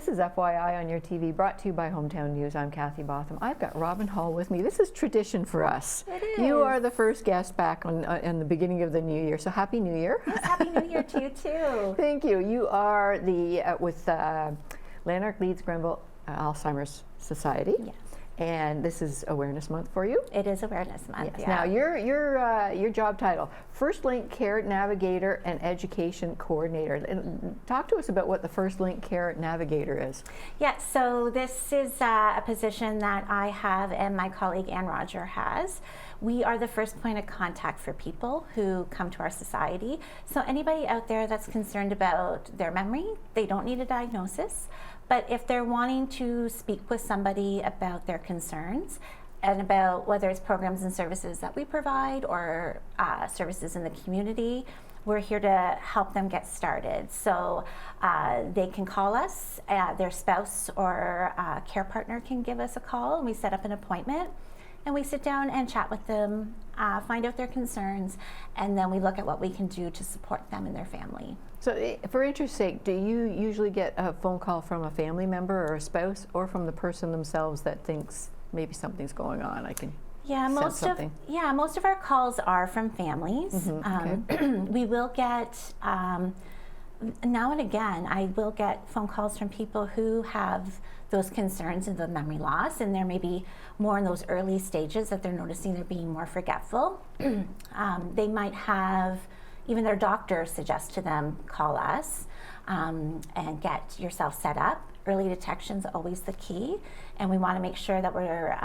This is FYI on your TV, brought to you by Hometown News. I'm Kathy Botham. I've got Robin Hall with me. This is tradition for us. It is. You are the first guest back in the beginning of the new year, so Happy New Year. Yes, Happy New Year to you too. Thank you. You are the with Lanark Leeds Grenville Alzheimer's Society. Yes. And this is Awareness Month for you. It is Awareness Month. Yes. Yeah. Now your job title: First Link Care Navigator and Education Coordinator. And talk to us about what the First Link Care Navigator is. Yeah. So this is a position that I have, and my colleague Ann Roger has. We are the first point of contact for people who come to our society. So anybody out there that's concerned about their memory, they don't need a diagnosis. But if they're wanting to speak with somebody about their concerns and about whether it's programs and services that we provide or services in the community, we're here to help them get started. So they can call us, their spouse or care partner can give us a call, and we set up an appointment. And we sit down and chat with them, find out their concerns, and then we look at what we can do to support them and their family. So for interest's sake, do you usually get a phone call from a family member or a spouse, or from the person themselves that thinks maybe something's going on? I can sense something. Most of our calls are from families. Mm-hmm. Okay. We will get, now and again, I will get phone calls from people who have those concerns of the memory loss, and they're maybe more in those early stages that they're noticing they're being more forgetful. They might have, even their doctor suggest to them, call us and get yourself set up. Early detection is always the key, and we want to make sure that we're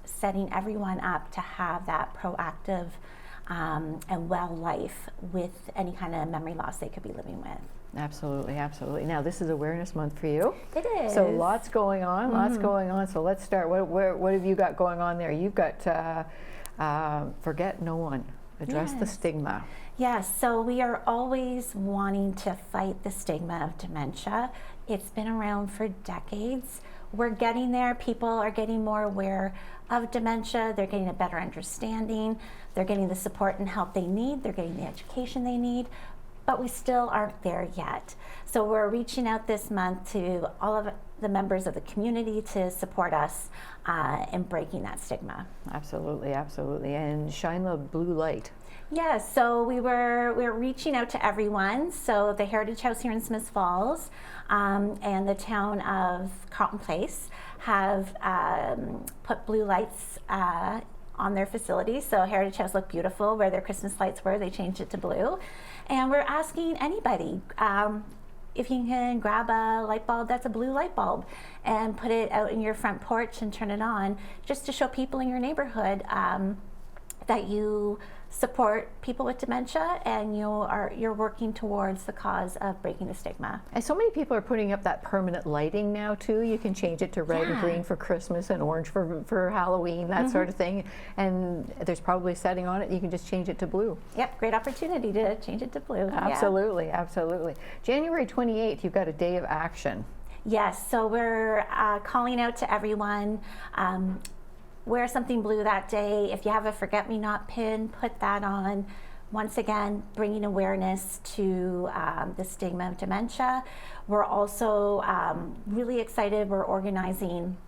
setting everyone up to have that proactive and well life with any kind of memory loss they could be living with. Absolutely, absolutely. Now this is Awareness Month for you. It is. So lots going on, lots going on. So let's start. What have you got going on there? You've got Forget No One. Address the stigma. Yes, so we are always wanting to fight the stigma of dementia. It's been around for decades. We're getting there. People are getting more aware of dementia. They're getting a better understanding. They're getting the support and help they need. They're getting the education they need. But we still aren't there yet. So we're reaching out this month to all of the members of the community to support us in breaking that stigma. Absolutely, absolutely. And shine the blue light. Yes, so we're reaching out to everyone. So the Heritage House here in Smiths Falls and the town of Carlton Place have put blue lights on their facility. So Heritage House looked beautiful. Where their Christmas lights were, they changed it to blue. And we're asking anybody if you can grab a light bulb that's a blue light bulb and put it out in your front porch and turn it on, just to show people in your neighborhood that you support people with dementia and you're working towards the cause of breaking the stigma. And so many people are putting up that permanent lighting now too. You can change it to red and green for Christmas and orange for Halloween, that sort of thing. And there's probably a setting on it. You can just change it to blue. Yep, great opportunity to change it to blue. Absolutely, absolutely. January 28th, you've got a day of action. Yes, so we're calling out to everyone. Wear something blue that day. If you have a forget-me-not pin, put that on. Once again, bringing awareness to the stigma of dementia. We're also really excited. We're organizing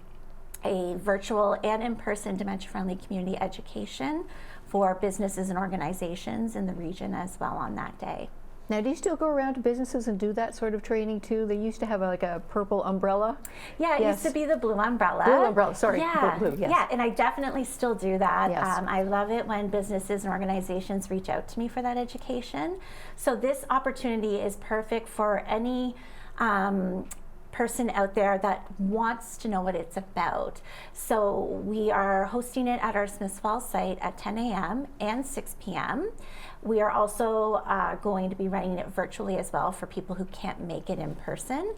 a virtual and in-person dementia-friendly community education for businesses and organizations in the region as well on that day. Now, do you still go around to businesses and do that sort of training too? They used to have like a purple umbrella. Yeah, it used to be the blue umbrella. Blue umbrella, sorry. Yeah, blue, yes. Yeah, and I definitely still do that. Yes. I love it when businesses and organizations reach out to me for that education. So this opportunity is perfect for any person out there that wants to know what it's about. So we are hosting it at our Smiths Falls site at 10 a.m. and 6 p.m. We are also going to be running it virtually as well for people who can't make it in person.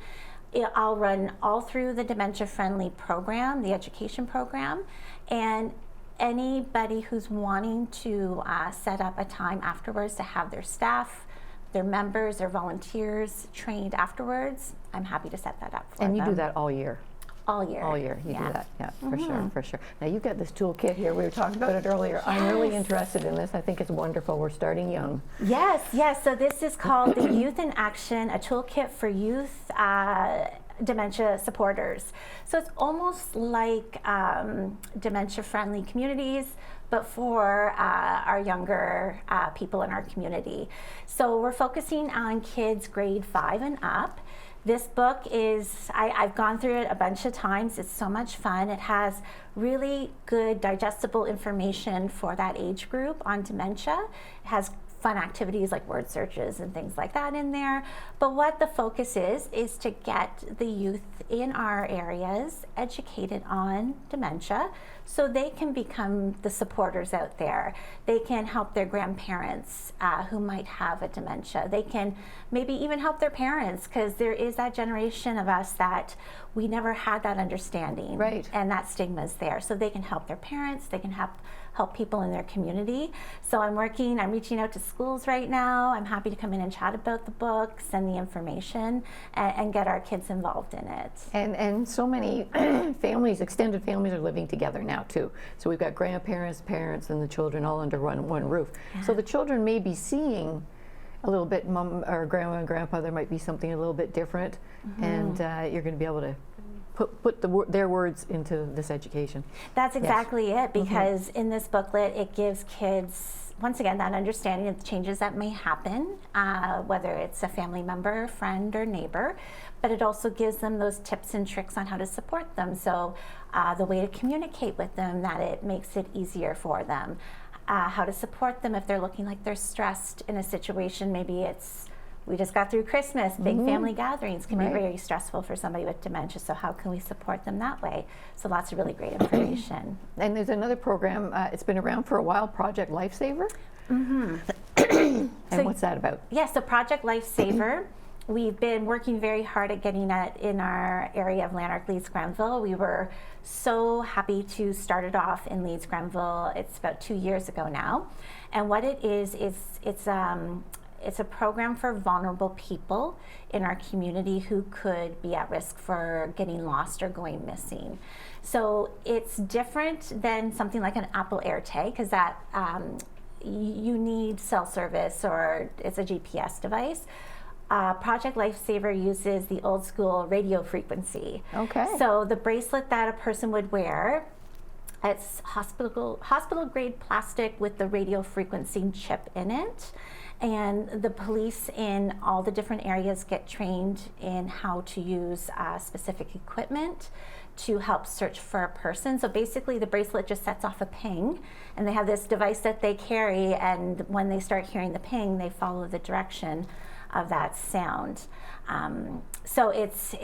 I'll run all through the dementia-friendly program, the education program, and anybody who's wanting to set up a time afterwards to have their staff, their members, their volunteers trained afterwards, I'm happy to set that up for them. And you do that all year? All year. All year, you do that, yeah, for sure, for sure. Now you've got this toolkit here, we were talking about it earlier. Yes. I'm really interested in this, I think it's wonderful, we're starting young. Yes, yes, so this is called the Youth in Action, a toolkit for youth dementia supporters. So it's almost like dementia-friendly communities, but for our younger people in our community. So we're focusing on kids grade 5 and up. This book is, I've gone through it a bunch of times. It's so much fun. It has really good digestible information for that age group on dementia. It has fun activities like word searches and things like that in there. But what the focus is to get the youth in our areas educated on dementia so they can become the supporters out there. They can help their grandparents who might have a dementia. They can maybe even help their parents, because there is that generation of us that we never had that understanding. Right. And that stigma is there. So they can help their parents, they can help people in their community. So I'm reaching out to schools right now. I'm happy to come in and chat about the books and the information and get our kids involved in it. And so many families, extended families, are living together now too. So we've got grandparents, parents, and the children all under one roof. Yeah. So the children may be seeing a little bit, mom or grandma and grandpa, there might be something a little bit different, and you're going to be able to put their words into this education. That's exactly it, because in this booklet it gives kids, once again, that understanding of the changes that may happen, whether it's a family member, friend, or neighbor, but it also gives them those tips and tricks on how to support them. So the way to communicate with them, that it makes it easier for them. How to support them if they're looking like they're stressed in a situation. Maybe it's, we just got through Christmas, big family gatherings can be very stressful for somebody with dementia, so how can we support them that way? So lots of really great information. And there's another program, it's been around for a while, Project Lifesaver. And what's that about? Yes, so Project Lifesaver, we've been working very hard at getting that in our area of Lanark, Leeds, Grenville. We were so happy to start it off in Leeds, Grenville. It's about 2 years ago now. And what it is it's a program for vulnerable people in our community who could be at risk for getting lost or going missing. So it's different than something like an Apple AirTag, because that you need cell service or it's a GPS device. Project Lifesaver uses the old school radio frequency. Okay. So the bracelet that a person would wear, it's hospital grade plastic with the radio frequency chip in it. And the police in all the different areas get trained in how to use specific equipment to help search for a person. So basically the bracelet just sets off a ping, and they have this device that they carry, and when they start hearing the ping, they follow the direction of that sound. So it's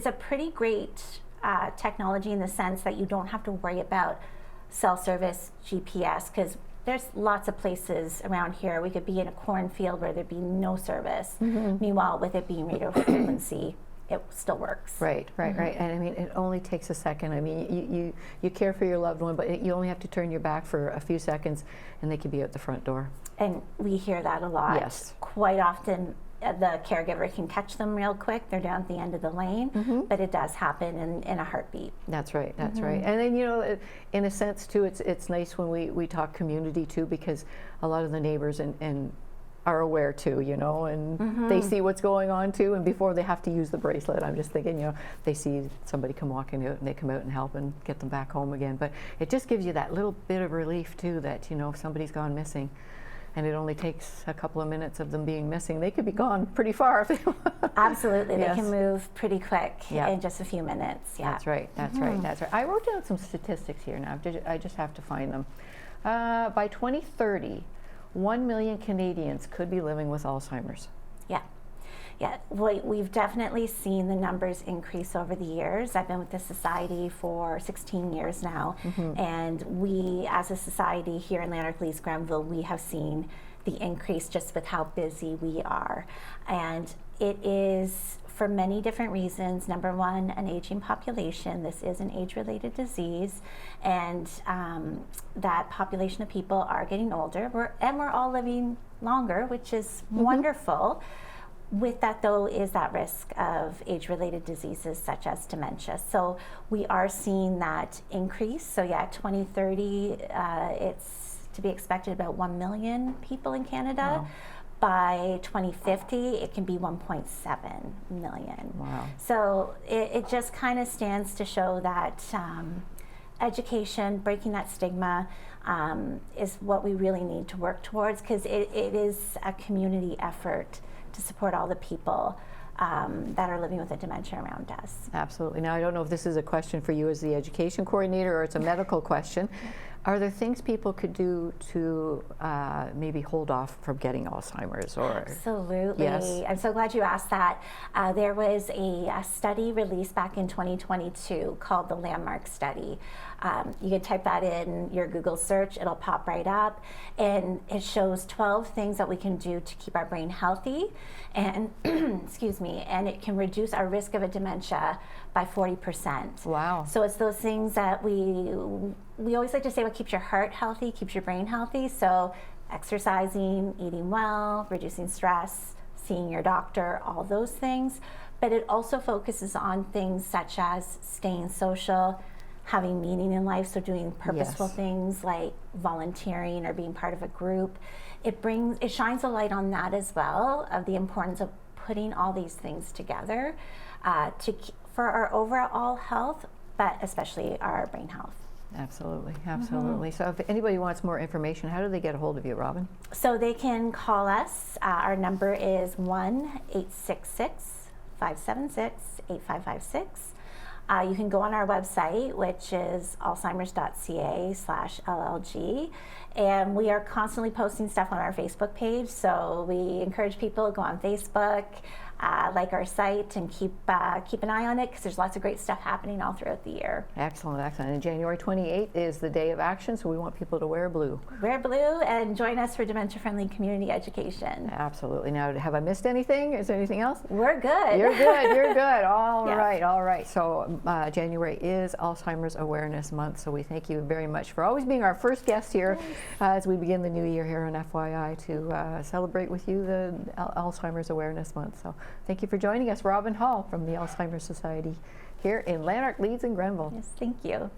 a pretty great technology in the sense that you don't have to worry about cell service, GPS, because there's lots of places around here. We could be in a cornfield where there'd be no service. Meanwhile, with it being radio frequency, it still works. Right. And I mean, it only takes a second. I mean, you care for your loved one, but you only have to turn your back for a few seconds, and they could be out the front door. And we hear that a lot. Yes. Quite often, the caregiver can catch them real quick. They're down at the end of the lane, but it does happen in a heartbeat. That's right. And then, you know, in a sense too, it's nice when we talk community too, because a lot of the neighbors and are aware too, you know, and they see what's going on too, and before they have to use the bracelet, I'm just thinking, you know, they see somebody come walking out and they come out and help and get them back home again. But it just gives you that little bit of relief too, that, you know, if somebody's gone missing, and it only takes a couple of minutes of them being missing, they could be gone pretty far if they want. Absolutely, Yes. they can move pretty quick Yeah. in just a few minutes. Yeah. That's right. I wrote down some statistics here now. I just have to find them. By 2030, 1 million Canadians could be living with Alzheimer's. Yeah, we've definitely seen the numbers increase over the years. I've been with the society for 16 years now, and we, as a society here in Lanark, Leeds, Grenville, we have seen the increase just with how busy we are. And it is for many different reasons. Number one, an aging population. This is an age-related disease, and that population of people are getting older, we're all living longer, which is wonderful. With that, though, is that risk of age-related diseases such as dementia. So we are seeing that increase. So yeah, 2030, it's to be expected about 1 million people in Canada. Wow. By 2050, it can be 1.7 million. Wow. So it just kind of stands to show that education, breaking that stigma, is what we really need to work towards, because it is a community effort to support all the people that are living with a dementia around us. Absolutely. Now, I don't know if this is a question for you as the education coordinator or it's a medical question. Are there things people could do to maybe hold off from getting Alzheimer's? Or Absolutely. Yes. I'm so glad you asked that. There was a study released back in 2022 called the Landmark Study. You can type that in your Google search, it'll pop right up, and it shows 12 things that we can do to keep our brain healthy, and excuse me, and it can reduce our risk of a dementia by 40%. Wow. So it's those things that we always like to say what keeps your heart healthy, keeps your brain healthy. So exercising, eating well, reducing stress, seeing your doctor, all those things. But it also focuses on things such as staying social, having meaning in life, so doing purposeful Yes. things like volunteering or being part of a group. It shines a light on that as well, of the importance of putting all these things together for our overall health, but especially our brain health. Absolutely, absolutely. So if anybody wants more information, how do they get a hold of you, Robin? So they can call us. Our number is 1-866-576-8556. You can go on our website, which is alzheimers.ca/LLG. And we are constantly posting stuff on our Facebook page. So we encourage people to go on Facebook, like our site, and keep an eye on it, because there's lots of great stuff happening all throughout the year. Excellent, excellent. And January 28th is the day of action, so we want people to wear blue. Wear blue and join us for dementia-friendly community education. Absolutely. Now, have I missed anything? Is there anything else? We're good. You're good, you're good. All Yeah. right, all right. So January is Alzheimer's Awareness Month, so we thank you very much for always being our first guest here as we begin the new year here on FYI to celebrate with you the Alzheimer's Awareness Month. So thank you for joining us, Robin Hall from the Alzheimer's Society here in Lanark, Leeds, and Grenville. Yes, thank you.